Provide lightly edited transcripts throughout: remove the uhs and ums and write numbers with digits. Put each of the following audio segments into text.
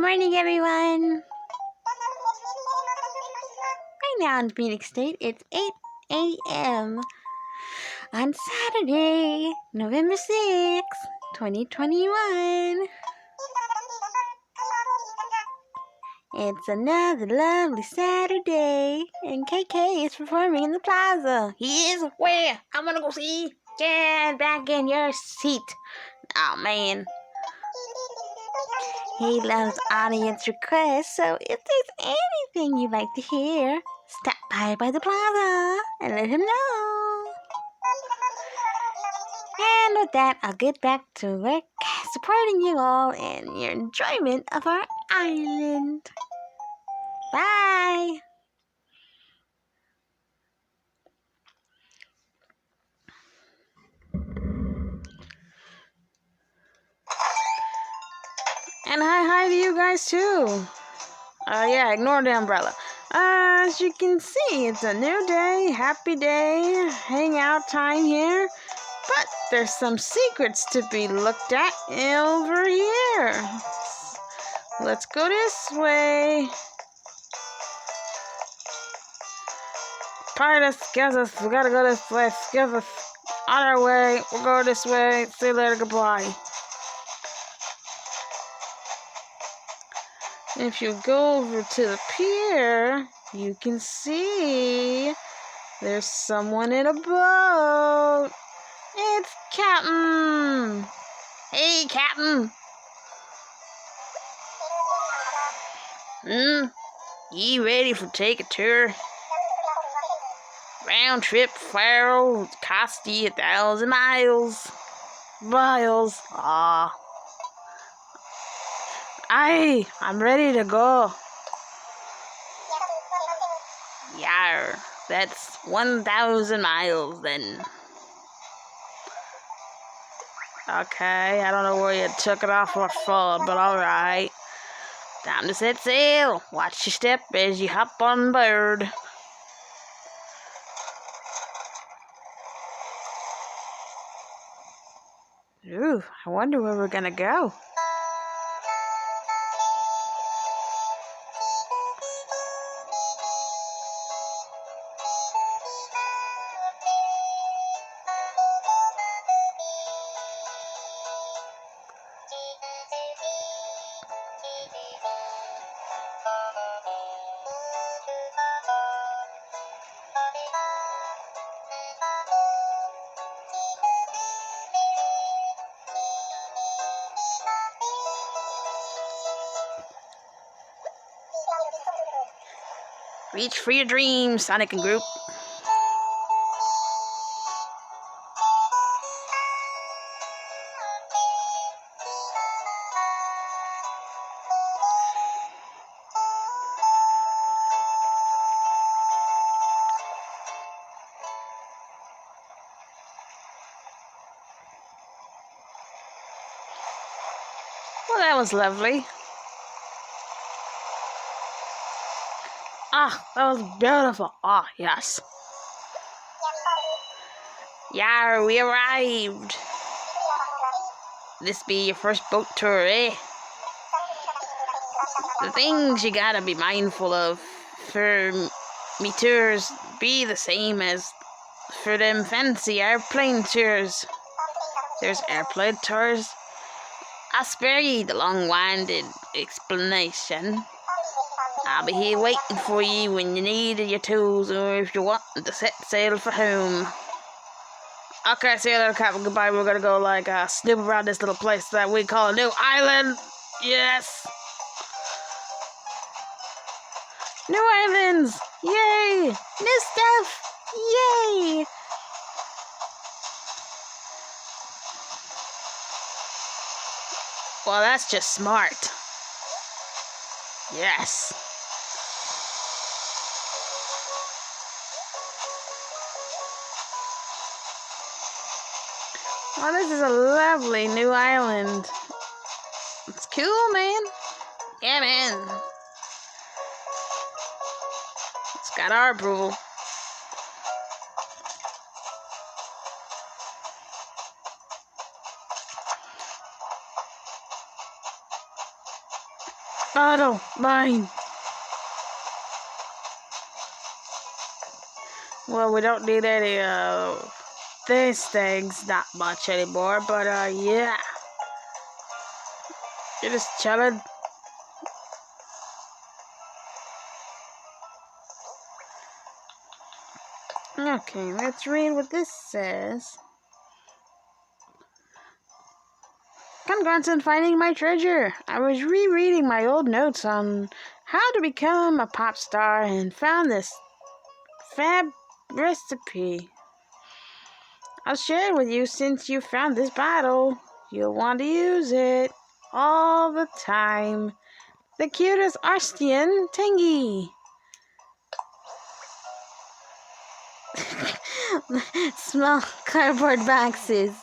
morning, everyone. Right now in Phoenix State, it's 8 a.m. on Saturday, November 6th, 2021. It's another lovely Saturday, and KK is performing in the plaza. He is? Where? I want to go see. Get back in your seat. Oh, man. He loves audience requests, so if there's anything you'd like to hear, stop by the plaza and let him know. And with that, I'll get back to work supporting you all in your enjoyment of our island. Bye! And hi to you guys too. Yeah, ignore the umbrella. As you can see, it's a new day, happy day, hangout time here. But there's some secrets to be looked at over here. Let's go this way. Part us, guess us, we gotta go this way. Give us on our way. We'll go this way. See you later, goodbye. If you go over to the pier, you can see there's someone in a boat. It's Captain. Hey, Captain. You ready for take a tour? Round trip fare cost you 1,000 miles. I'm ready to go. Yar, that's 1,000 miles then. Okay, I don't know where you took it off or for, but alright. Time to set sail. Watch your step as you hop on board. Ooh, I wonder where we're gonna go. Reach for your dreams, Sonic and Group. Well, that was lovely. That was beautiful. Yes. Yeah, we arrived. This be your first boat tour, eh? The things you gotta be mindful of for me tours be the same as for them fancy airplane tours. There's airplane tours. I'll spare you the long-winded explanation. I'll be here waiting for you when you need your tools or if you want to set sail for home. Okay, see you later, Captain. Goodbye. We're gonna go snoop around this little place that we call a new island. Yes. New islands. Yay. New stuff. Yay. Well, that's just smart. Yes. Well, this is a lovely new island. It's cool, man. Yeah, man. It's got our approval. Bottle, mine. Well, we don't need any these things that much anymore, but yeah. You're just chilling. Okay, let's read what this says. Congrats on finding my treasure. I was rereading my old notes on how to become a pop star and found this fab recipe. I'll share it with you since you found this bottle. You'll want to use it all the time. The cutest Arstian Tangy. Small cardboard boxes.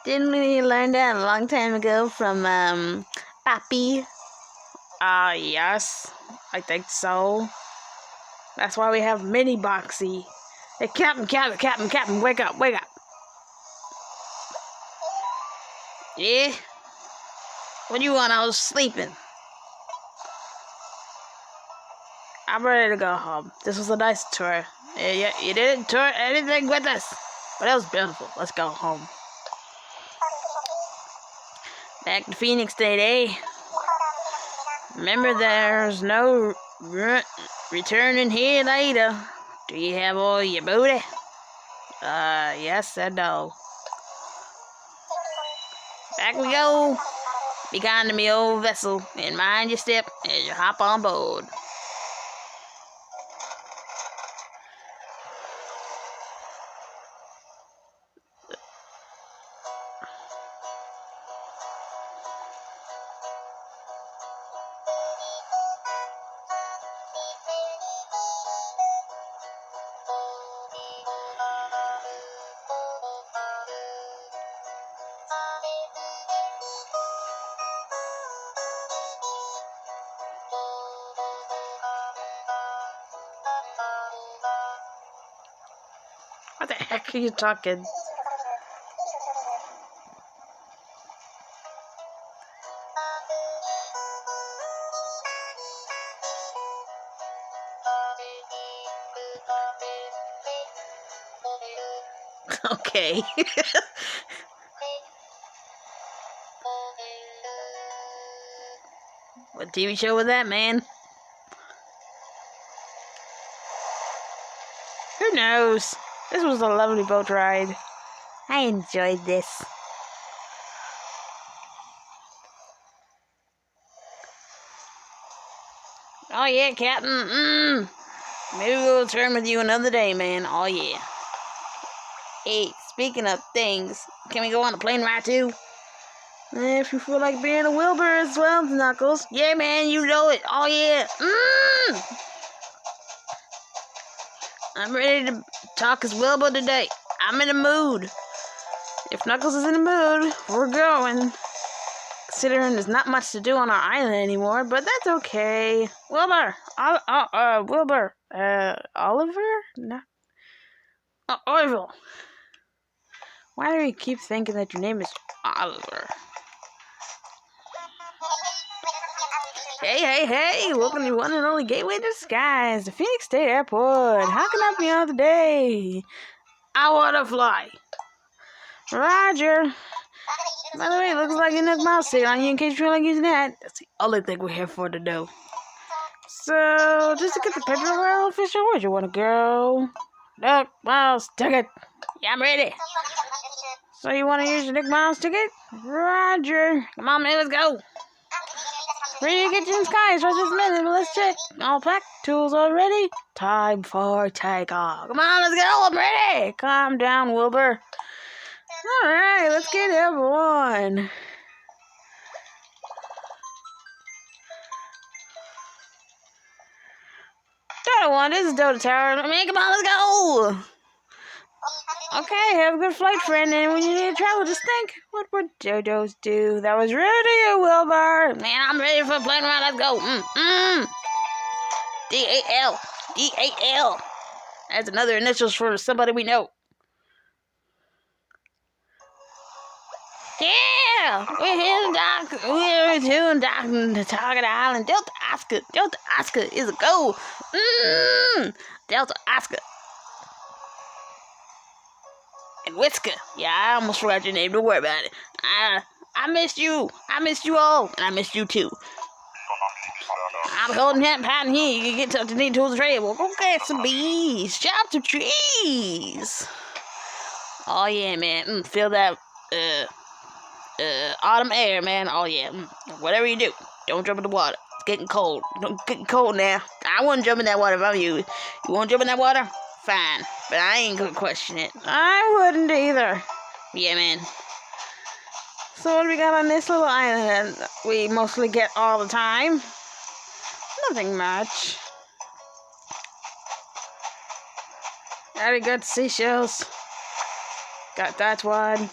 Didn't we learn that a long time ago from Papi? Yes, I think so. That's why we have Mini Boxy. Hey, Captain, wake up. Yeah? What do you want? I was sleeping. I'm ready to go home. This was a nice tour. Yeah, you didn't tour anything with us, but it was beautiful. Let's go home. Back to Phoenix State, eh? Remember, there's no returning here later. Do you have all your booty? Yes and no. Back we go. Be kind to me, old vessel, and mind your step as you hop on board. What the heck are you talking? Okay. What TV show was that, man? Who knows? This was a lovely boat ride. I enjoyed this. Oh yeah, Captain. Maybe we'll turn with you another day, man. Oh yeah. Hey, speaking of things, can we go on a plane ride too? If you feel like being a Wilbur as well, Knuckles. Yeah, man, you know it. Oh yeah. I'm ready to talk as Wilbur today. I'm in the mood. If Knuckles is in the mood, we're going. Considering there's not much to do on our island anymore, but that's okay. Wilbur! Wilbur. Oliver? No. Orville. Why do you keep thinking that your name is Oliver? Hey! Welcome to one and only gateway to the skies, the Phoenix State Airport. How can I help you out today? I want to fly. Roger. By the way, it looks like you Nook Mouse stick on you in case you feel like using that. That's the only thing we're here for to do. So, just to get the picture of our official, where'd you want to go? Nook Mouse ticket. Yeah, I'm ready. So you want to use your Nook Mouse ticket? Roger. Come on, man, let's go. Ready to get you in the skies right this minute, but let's check. All packed, tools all ready. Time for takeoff. Come on, let's go, I'm ready. Calm down, Wilbur. Alright, let's get everyone. Dota 1, this is Dota Tower. I mean, come on, let's go. Okay, have a good flight, friend, and when you need to travel, just think, what would Dodos do? That was rude to you, Wilbur. Man, I'm ready for a plane ride, let's go. D-A-L. D-A-L. That's another initials for somebody we know. Yeah, we're here to dock. We're to dock to Target Island, Delta Oscar. Delta Oscar is a go. Delta Oscar. And Whisker. Yeah, I almost forgot your name. Don't worry about it. I missed you. I missed you all. And I missed you too. I'm holding that pattern here. You can get something to need tools of trade. We'll go get some bees. Chop some trees. Oh yeah, man. Feel that autumn air, man. Oh yeah. Whatever you do, don't jump in the water. It's getting cold. Don't get cold now. I wouldn't jump in that water if I'm you. You won't jump in that water? Fine. But I ain't gonna question it. I wouldn't either. Yeah, man. So what do we got on this little island that we mostly get all the time? Nothing much. Already got seashells. Got that one.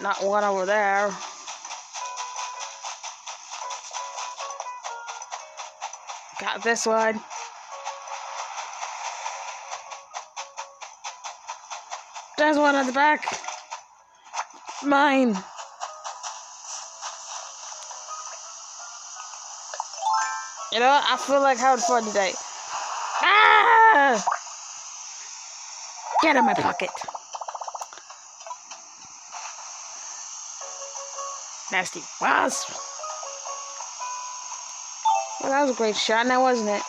Not one over there. Got this one. There's one at the back. Mine. You know what? I feel like having fun today. Ah! Get in my pocket. Nasty wasp. Well, that was a great shot now, wasn't it?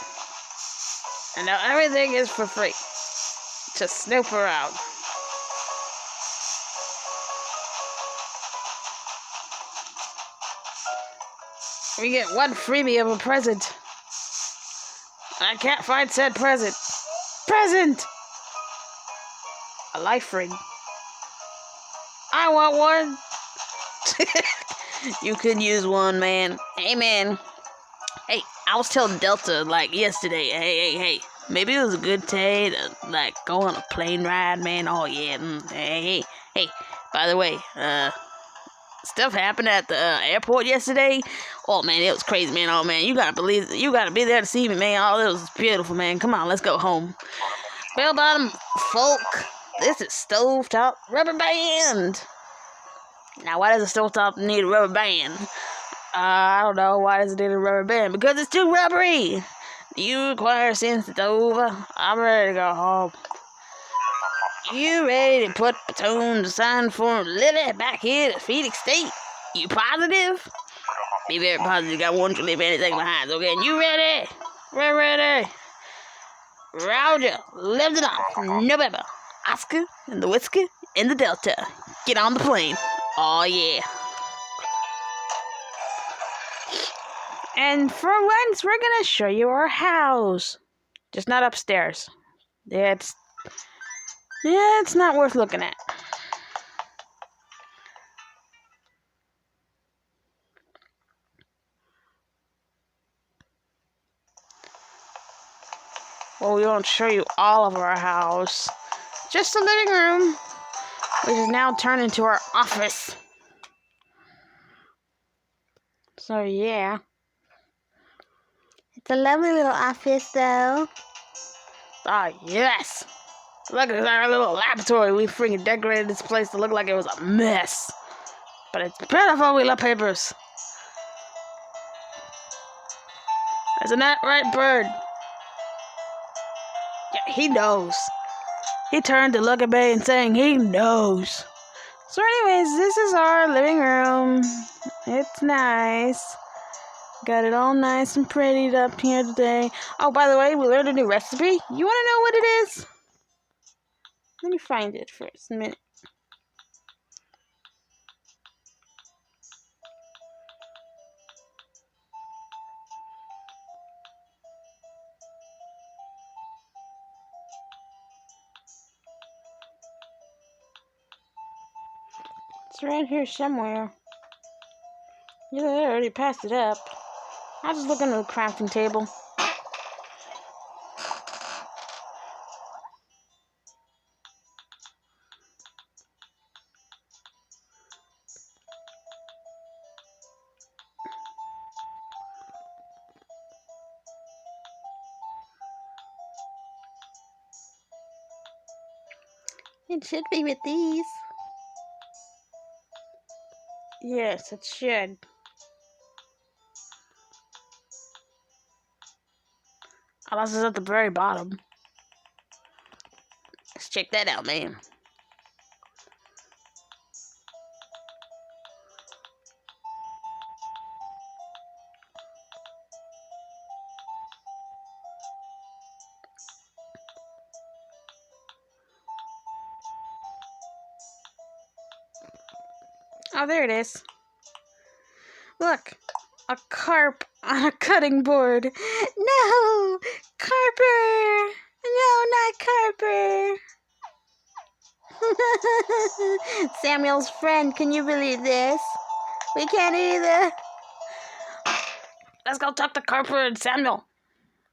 And now everything is for free. Just snoop around. We get one freebie of a present. I can't find said present. Present! A life ring. I want one. You could use one, man. Hey, man. Hey, I was telling Delta, like, yesterday, hey, maybe it was a good day to, like, go on a plane ride, man. Oh, yeah. Hey, by the way, stuff happened at the airport yesterday. Oh, man, it was crazy, man. Oh, man, you gotta be there to see me, man. Oh, it was beautiful, man. Come on, let's go home. Bell bottom folk, this is Stovetop Rubber Band. Now, why does a stovetop need a rubber band? I don't know. Why does it need a rubber band? Because it's too rubbery. You require since it's over. I'm ready to go home. You ready to put platoon to sign for Lily back here at Phoenix State? You positive? Be very positive. I won't you leave anything behind, okay? And you ready? We're ready. Roger. Lift it off. November. Oscar and the Whisker and the Delta. Get on the plane. Oh, yeah. And for once, we're gonna show you our house. Just not upstairs. It's not worth looking at. Well, we won't show you all of our house. Just the living room, which is now turned into our office. So, yeah. It's a lovely little office, though. Ah, yes. Look at our little laboratory. We freaking decorated this place to look like it was a mess. But it's beautiful. We love papers. Isn't that right, Bird? Yeah, he knows. He turned to look at me and saying he knows. So anyways, this is our living room. It's nice. Got it all nice and prettied up here today. Oh, by the way, we learned a new recipe. You want to know what it is? Let me find it first a minute. It's right here somewhere. Yeah, they already passed it up. I'll just look under the crafting table. It should be with these. Yes, it should. Unless it's at the very bottom. Let's check that out, man. Oh, there it is. Look, a carp on a cutting board. No! Carper! No, not Carper! Samuel's friend, can you believe this? We can't either. Let's go talk to Carper and Samuel.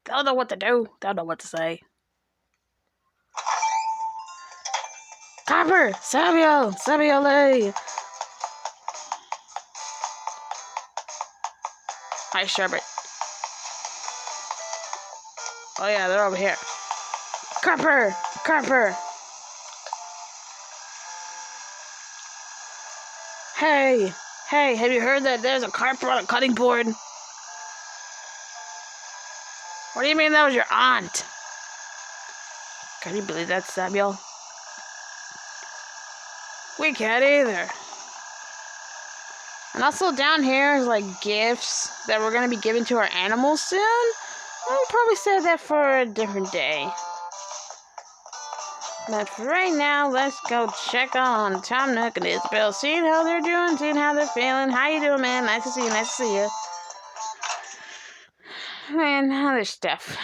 They'll know what to do. They'll know what to say. Carper! Samuel! Samuel! Hi, Sherbert. Oh yeah, they're over here. Carper! Carper! Hey! Hey, have you heard that there's a Carper on a cutting board? What do you mean that was your aunt? Can you believe that, Samuel? We can't either. And also down here is like gifts that we're going to be giving to our animals soon. We'll probably save that for a different day. But for right now, let's go check on Tom Nook and Isabel. Seeing how they're doing, seeing how they're feeling. How you doing, man? Nice to see you, nice to see you. And other stuff.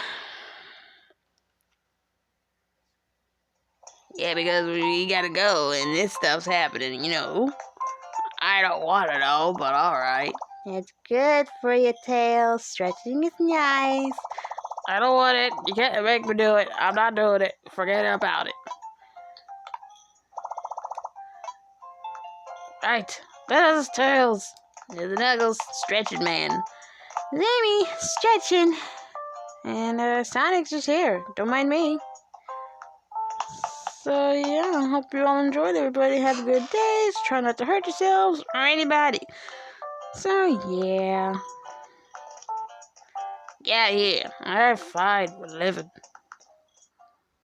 Yeah, because we gotta go and this stuff's happening, you know. I don't want to know, but alright. It's good for your tail. Stretching is nice. I don't want it. You can't make me do it. I'm not doing it. Forget about it. Right. There's Tails. There's the Knuckles. Stretching man. Amy, stretching. And Sonic's just here. Don't mind me. So yeah, I hope you all enjoyed. Everybody have a good day. Try not to hurt yourselves or anybody. So yeah. Yeah. Alright, fine. We're living.